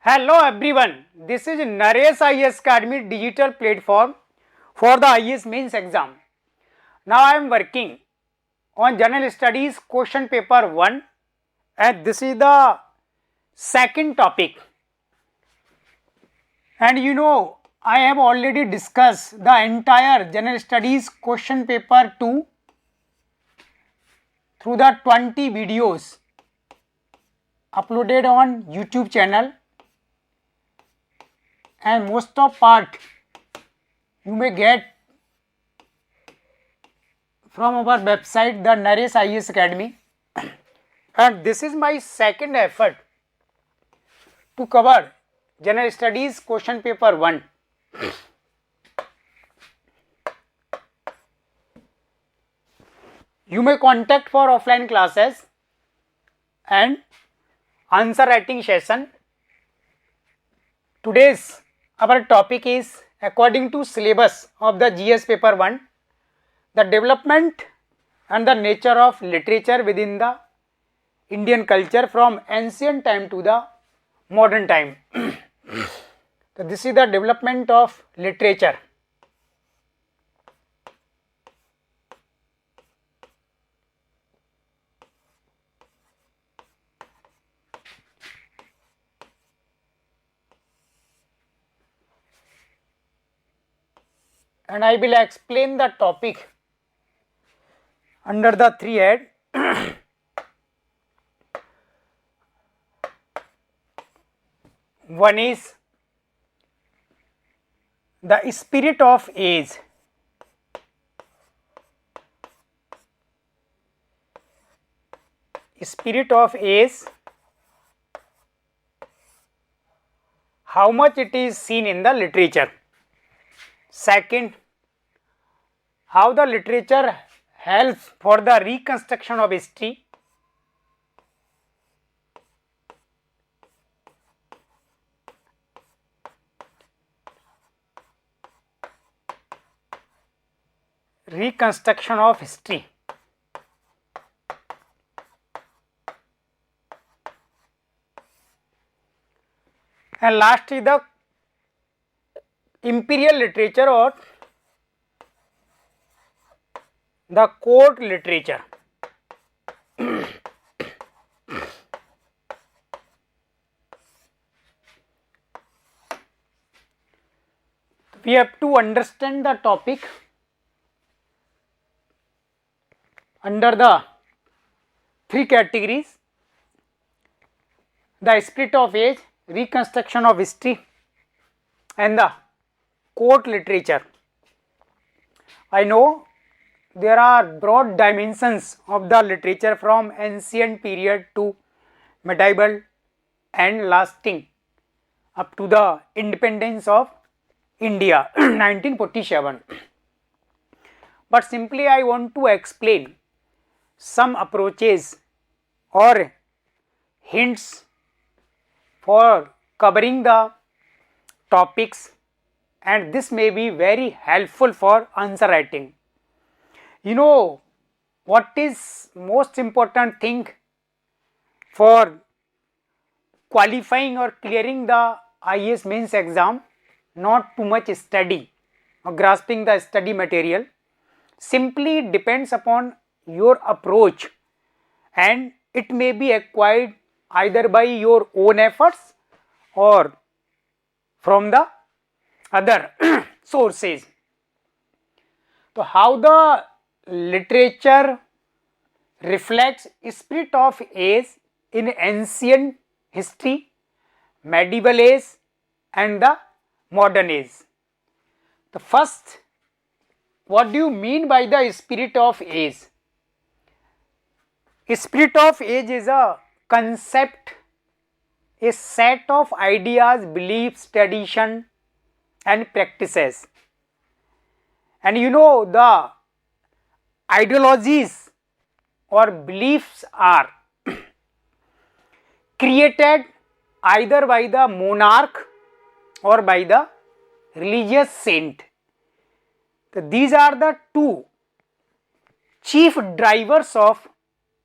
Hello everyone, this is Naresh IAS Academy digital platform for the IAS mains exam. Now I am working on General Studies question paper 1 and this is the second topic. And I have already discussed the entire General Studies question paper 2 through the 20 videos uploaded on YouTube channel. And most of part you may get from our website, the Naresh IAS Academy. And this is my second effort to cover General Studies question paper 1. You may contact for offline classes and answer writing session. Today's our topic is according to syllabus of the GS paper 1, the development and the nature of literature within the Indian culture from ancient time to the modern time. So this is the development of literature. And I will explain the topic under the 3 head. One is the spirit of age. Spirit of age, how much it is seen in the literature. Second, how the literature helps for the reconstruction of history. Reconstruction of history. And last is the imperial literature or the court literature. We have to understand the topic under the 3 categories: the spirit of age, reconstruction of history, and the court literature. I know there are broad dimensions of the literature from ancient period to medieval and lasting up to the independence of India 1947. But simply I want to explain some approaches or hints for covering the topics, and this may be very helpful for answer writing. What is most important thing for qualifying or clearing the IAS mains exam? Not too much study or grasping the study material. Simply depends upon your approach, and it may be acquired either by your own efforts or from the other sources. So how the literature reflects spirit of age in ancient history, medieval age and the modern age. The first, what do you mean by the spirit of age? Spirit of age is a concept, a set of ideas, beliefs, tradition and practices. And the ideologies or beliefs are created either by the monarch or by the religious saint. So these are the 2 chief drivers of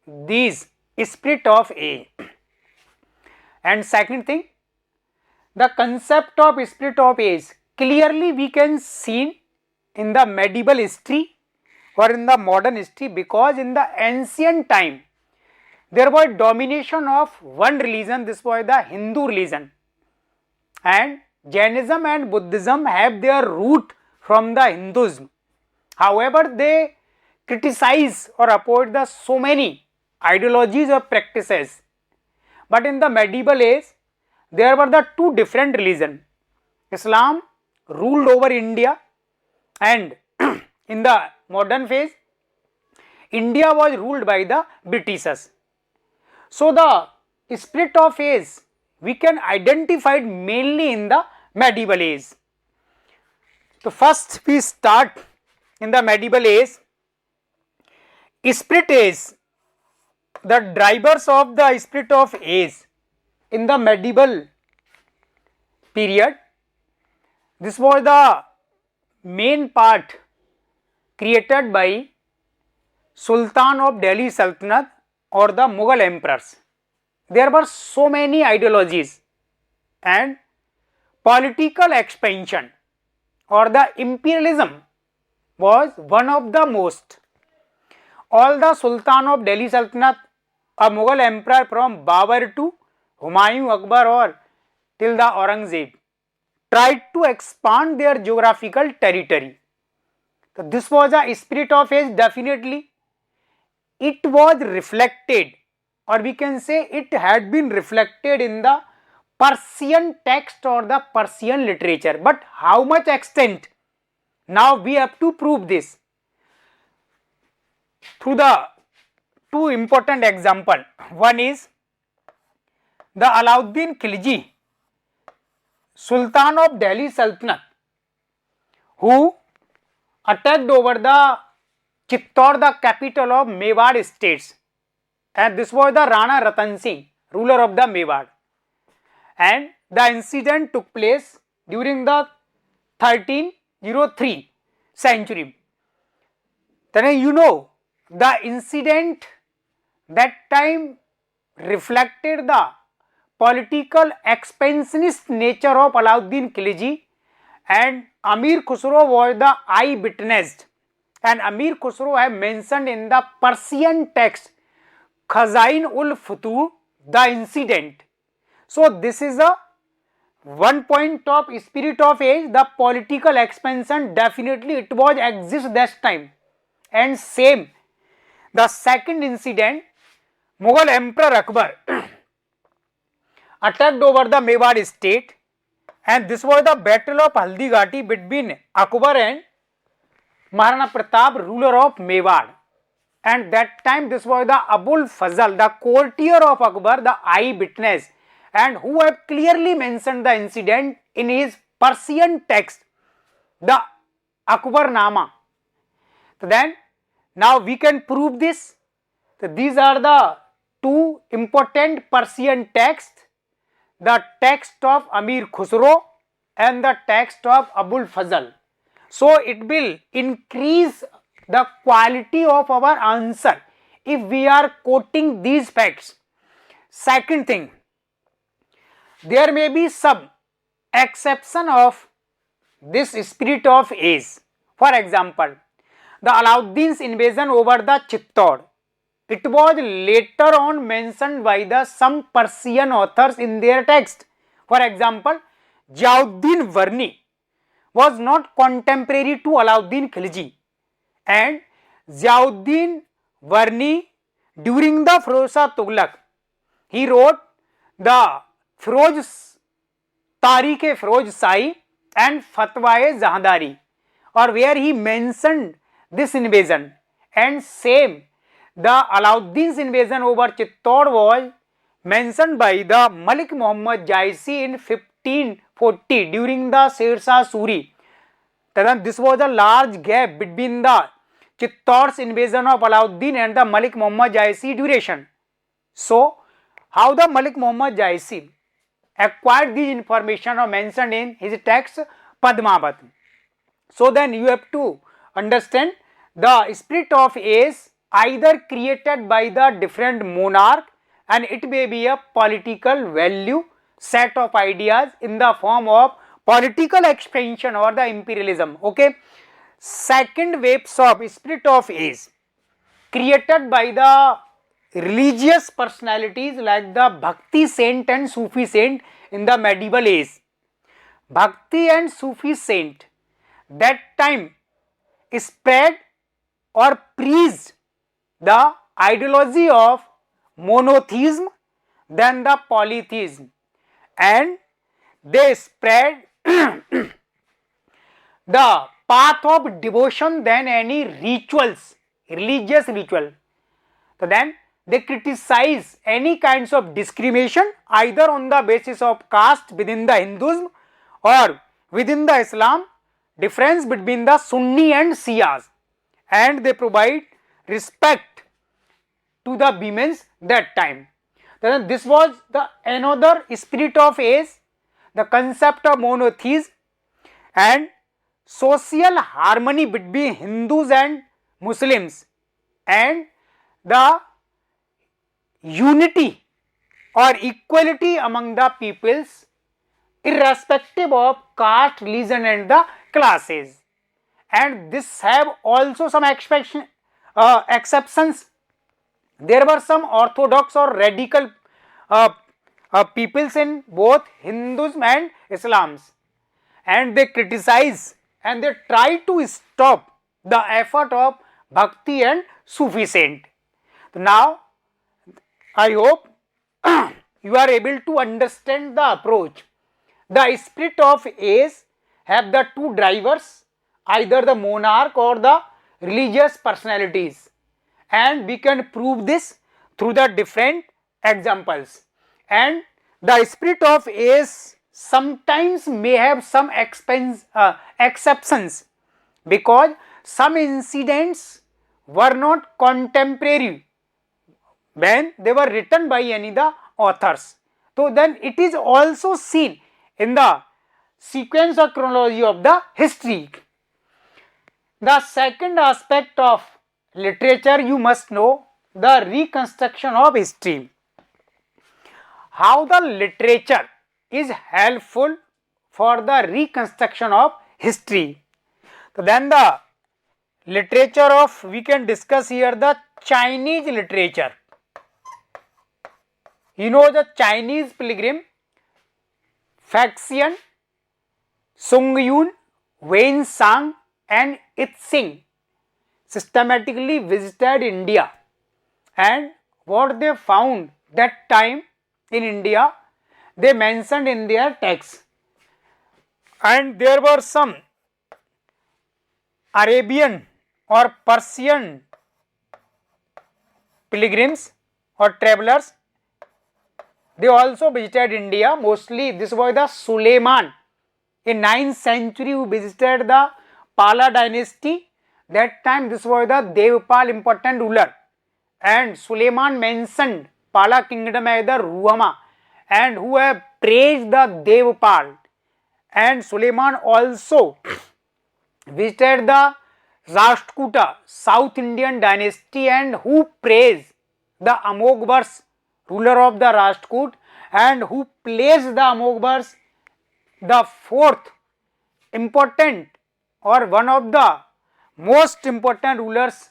these spirit of age. And second thing, the concept of spirit of age clearly we can see in the medieval history or in the modern history, because in the ancient time there was domination of one religion, this was the Hindu religion, and Jainism and Buddhism have their root from the Hinduism. However, they criticize or oppose the so many ideologies or practices, but in the medieval age there were the two different religions. Islam ruled over India, and in the modern phase India was ruled by the Britishers. So the spirit of age we can identify it mainly in the medieval age. So first we start in the medieval age. Spirit age, the drivers of the spirit of age in the medieval period, this was the main part created by Sultan of Delhi Sultanate or the Mughal emperors. There were so many ideologies, and political expansion or the imperialism was one of the most. All the Sultan of Delhi Sultanate, a Mughal emperor from Babur to Humayun, Akbar or till the Aurangzeb, tried to expand their geographical territory. So this was a spirit of age, definitely. It was reflected, or we can say it had been reflected in the Persian text or the Persian literature. But how much extent? Now we have to prove this through the two important examples. One is the Alauddin Khilji, Sultan of Delhi Sultanate, who attacked over the Chittor, the capital of Mewar states, and this was the Rana Ratan Singh, ruler of the Mewar, and the incident took place during the 1303 century. Then you know the incident that time reflected the political expansionist nature of Alauddin Khilji, and Amir Khusro was the eyewitness, and Amir Khusro have mentioned in the Persian text Khazain ul Futur the incident. So this is a one point of spirit of age, the political expansion, definitely it was exist that time. And same, the second incident, Mughal Emperor Akbar attacked over the Mewar state, and this was the battle of Haldi Ghati between Akbar and Maharana Pratap, ruler of Mewar, and that time this was the Abul Fazl, the courtier of Akbar, the eyewitness, and who have clearly mentioned the incident in his Persian text, the Akbarnama. So then now we can prove this. So these are the two important Persian texts, the text of Amir Khusro and the text of Abul Fazl. So it will increase the quality of our answer if we are quoting these facts. Second thing, there may be some exception of this spirit of age. For example, the Alauddin's invasion over the Chittor, it was later on mentioned by the some Persian authors in their text. For example, Ziauddin Varni was not contemporary to Alauddin Khilji, and Ziauddin Varni during the Firoz Tughlaq, he wrote the Firoz Tarikh-e Firoz Shahi and Fatwa-e Jahandari, or where he mentioned this invasion, and same the Alauddin's invasion over Chittor was mentioned by the Malik Muhammad Jaisi in 1540 during the Sher Shah Suri. Then this was a large gap between the Chittor's invasion of Alauddin and the Malik Muhammad Jaisi duration. So how the Malik Muhammad Jaisi acquired these information or mentioned in his text Padmavat. So then you have to understand the spirit of age either created by the different monarch, and it may be a political value set of ideas in the form of political expansion or the imperialism. Okay. Second waves of spirit of age created by the religious personalities like the Bhakti saint and Sufi saint in the medieval age. Bhakti and Sufi saint that time spread or preached the ideology of monotheism than the polytheism, and they spread the path of devotion than any rituals, religious ritual. So then they criticize any kinds of discrimination either on the basis of caste within the Hinduism or within the Islam, difference between the Sunni and Shias, and they provide respect to the women's that time. Then this was the another spirit of age, the concept of monotheism and social harmony between Hindus and Muslims, and the unity or equality among the peoples irrespective of caste, religion and the classes. And this have also some exceptions. There were some orthodox or radical peoples in both Hinduism and Islams, and they criticize and they try to stop the effort of Bhakti and Sufi saint. Now I hope you are able to understand the approach. The spirit of age have the two drivers, either the monarch or the religious personalities, and we can prove this through the different examples. And the spirit of age sometimes may have some exceptions, because some incidents were not contemporary when they were written by any the authors. So then it is also seen in the sequence or chronology of the history. The second aspect of literature you must know, the reconstruction of history. How the literature is helpful for the reconstruction of history. So then the literature of, we can discuss here the Chinese literature. You know the Chinese pilgrim Faxian, Sung Yun, Wen Sang and It Sing systematically visited India, and what they found that time in India they mentioned in their texts. And there were some Arabian or Persian pilgrims or travelers, they also visited India. Mostly this was the Suleiman in 9th century who visited the Pala dynasty. That time this was the Devpal important ruler, and Suleiman mentioned Pala kingdom as the Ruhama, and who have praised the Devpal. And Suleiman also visited the Rashtrakuta South Indian dynasty, and who praised the Amoghbars, ruler of the Rashtrakud, and who placed the Amoghbars the fourth important or one of the most important rulers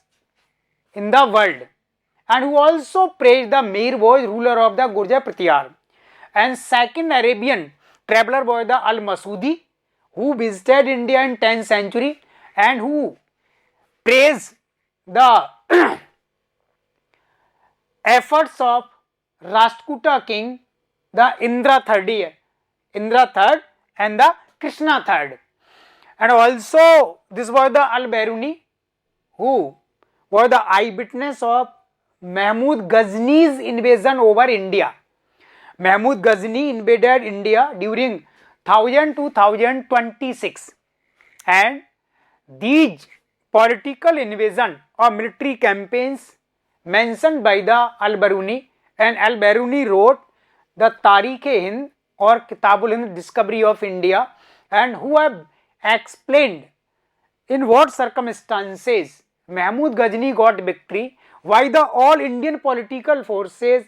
in the world, and who also praised the Mir was ruler of the Gurjar Pratiyar. And second Arabian traveler was the Al-Masudi, who visited India in 10th century and who praised the efforts of Rashtrakuta king, the Indra III and the Krishna III. And also this was the Al-Biruni, who was the eyewitness of Mahmud Ghazni's invasion over India. Mahmud Ghazni invaded India during 1000 to 1026, and these political invasion or military campaigns mentioned by the Al-Biruni, and Al-Biruni wrote the Tarikh-e-Hind or Kitabul-Hind, discovery of India, and who have explained in what circumstances Mahmud Ghazni got victory, why the all Indian political forces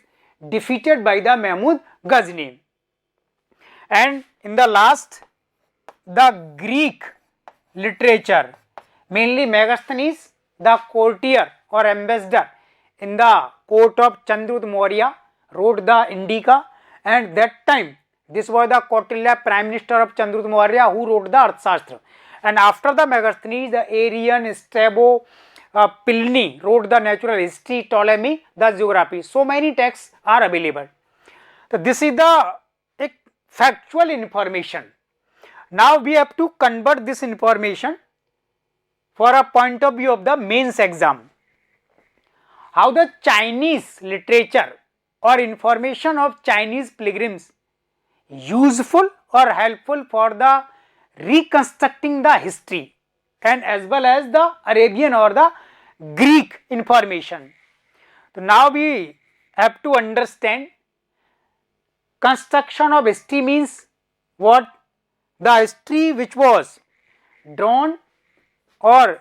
defeated by the Mahmud Ghazni. And in the last, the Greek literature, mainly Megasthenes, the courtier or ambassador in the court of Chandragupta Maurya, wrote the Indica, and that time this was the Kautilya, prime minister of Chandragupta Maurya, who wrote the Arthashastra. And after the Megasthenes, the Arian, Strabo, Pliny wrote the natural history, Ptolemy the geography. So many texts are available. So this is the factual information. Now we have to convert this information for a point of view of the mains exam. How the Chinese literature or information of Chinese pilgrims useful or helpful for the reconstructing the history, and as well as the Arabian or the Greek information. So now we have to understand construction of history means what? The history which was drawn or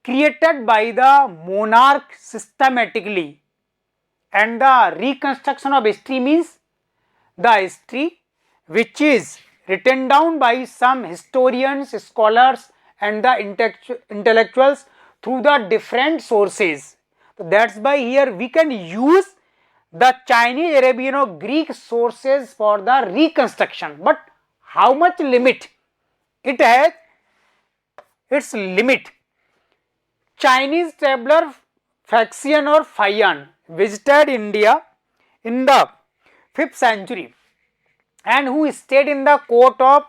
created by the monarch systematically, and the reconstruction of history means the history which is written down by some historians, scholars and the intellectuals through the different sources. So that is why here we can use the Chinese, Arabian or Greek sources for the reconstruction. But how much limit? It has its limit. Chinese traveller Faxian or Fayan visited India in the 5th century and who stayed in the court of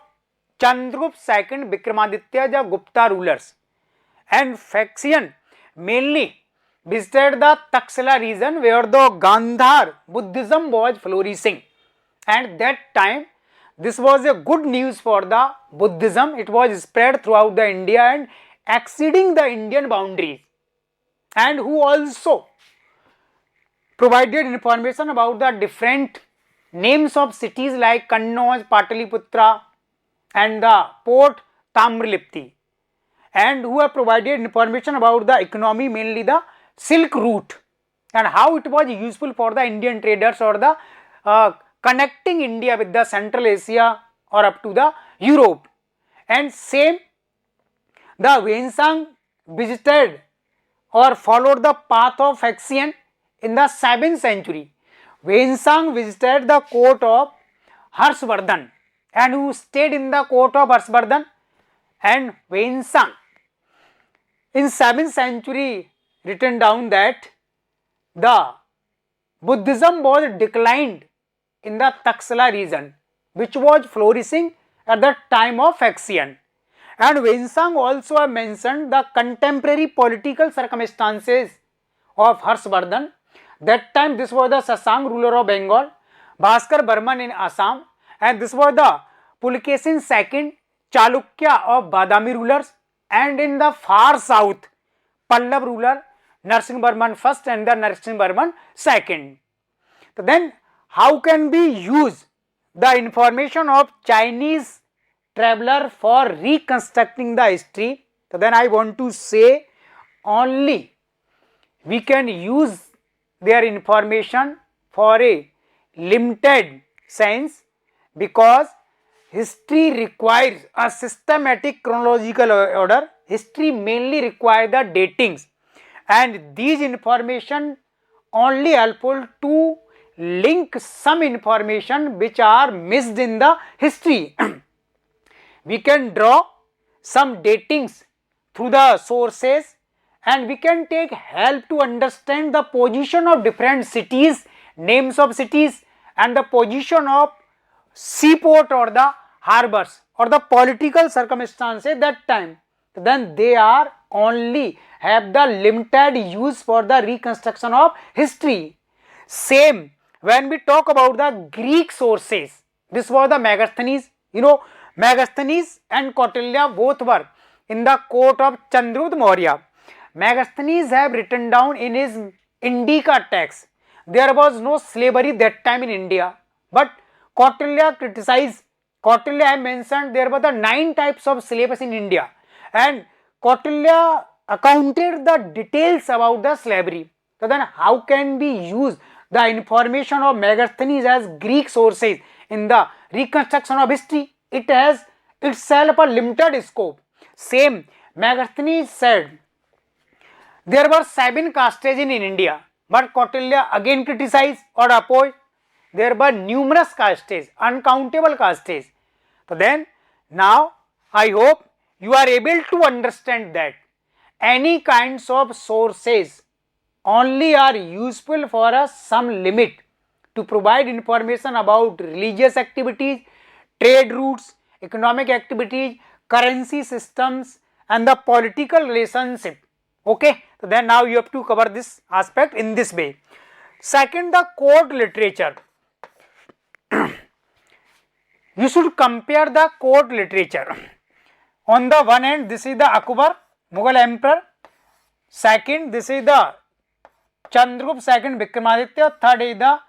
Chandragupta II Vikramaditya, the Gupta rulers. And Faxian mainly visited the Taxila region where the Gandhar Buddhism was flourishing, and that time this was a good news for the Buddhism. It was spread throughout the India and exceeding the Indian boundaries, and who also provided information about the different names of cities like Kannauj, Pataliputra and the port Tamralipti, and who have provided information about the economy, mainly the Silk Route, and how it was useful for the Indian traders or the connecting India with the Central Asia or up to the Europe. And same, the Wensang visited or followed the path of Faxian in the 7th century. Wensang visited the court of Harshvardhan and who stayed in the court of Harshvardhan, and Wensang in 7th century written down that the Buddhism was declined in the Taxila region which was flourishing at the time of Faxian. And Wensang also mentioned the contemporary political circumstances of Harshvardhan. That time this was the Sasang ruler of Bengal, Bhaskar Burman in Assam, and this was the Pulkesin II Chalukya of Badami rulers, and in the far south Pallav ruler Narsingh Burman I and the Narsingh Burman II. So then how can we use the information of Chinese traveller for reconstructing the history? So then I want to say only we can use their information for a limited sense, because history requires a systematic chronological order. History mainly requires the datings, and these information only helpful to link some information which are missed in the history. We can draw some datings through the sources, and we can take help to understand the position of different cities, names of cities, and the position of seaport or the harbors or the political circumstances that time. Then they are only have the limited use for the reconstruction of history. Same when we talk about the Greek sources, this was the Megasthenes. Megasthenes and Kautilya both were in the court of Chandragupta Maurya. Megasthenes have written down in his Indica text, there was no slavery that time in India, but Kautilya criticized. Kautilya have mentioned there were the 9 types of slaves in India, and Kautilya accounted the details about the slavery. So then how can we use the information of Megasthenes as Greek sources in the reconstruction of history. It has itself a limited scope. Same, Megasthenes said there were 7 castes in India, but Kautilya again criticized or opposed. There were numerous castes, uncountable castes. So then, now I hope you are able to understand that any kinds of sources only are useful for a some limit to provide information about religious activities, trade routes, economic activities, currency systems and the political relationship. Okay, so then now you have to cover this aspect in this way. Second, the court literature. You should compare the court literature. On the one hand, this is the Akbar, Mughal emperor. Second, this is the Chandragupta second Vikramaditya. Third is the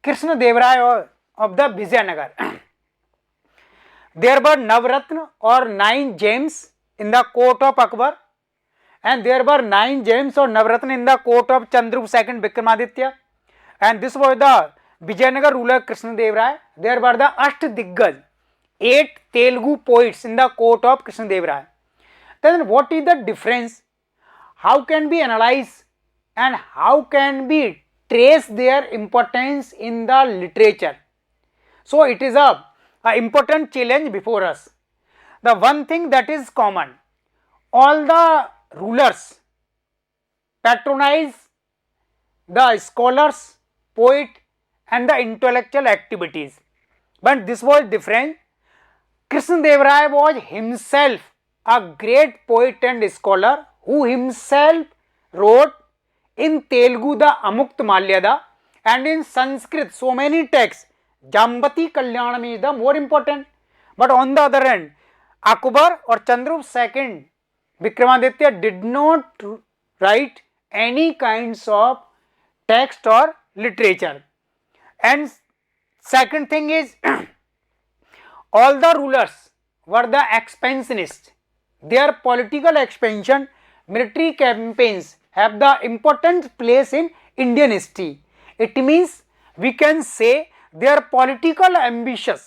Krishnadeva of the Vijayanagar. There were Navratna or 9 gems in the court of Akbar, and there were 9 gems or Navratna in the court of Chandragupta second Vikramaditya, and this was the Vijayanagar ruler Krishnadeva. There were the Ashtadiggaj, 8 Telugu poets in the court of Krishnadeva. Then what is the difference? How can we analyze and how can we trace their importance in the literature? So it is a important challenge before us. The one thing that is common, all the rulers patronize the scholars, poet and the intellectual activities, but this was different. Krishnadeva was himself a great poet and scholar who himself wrote in Telugu the Amukta Malyada and in Sanskrit so many texts. Jambati Kalyanam is the more important. But on the other hand, Akbar or Chandragupta II Vikramaditya did not write any kinds of text or literature. And second thing is all the rulers were the expansionists. Their political expansion, military campaigns have the important place in Indian history. It means we can say their political ambition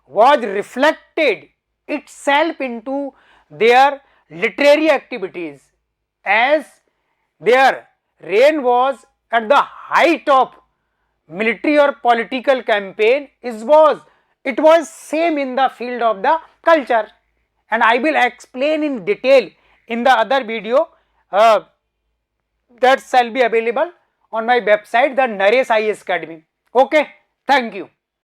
was reflected itself into their literary activities, as their reign was at the height of military or political campaign. It was same in the field of the culture, and I will explain in detail in the other video that shall be available on my website, the Naresh IAS Academy. Okay, thank you.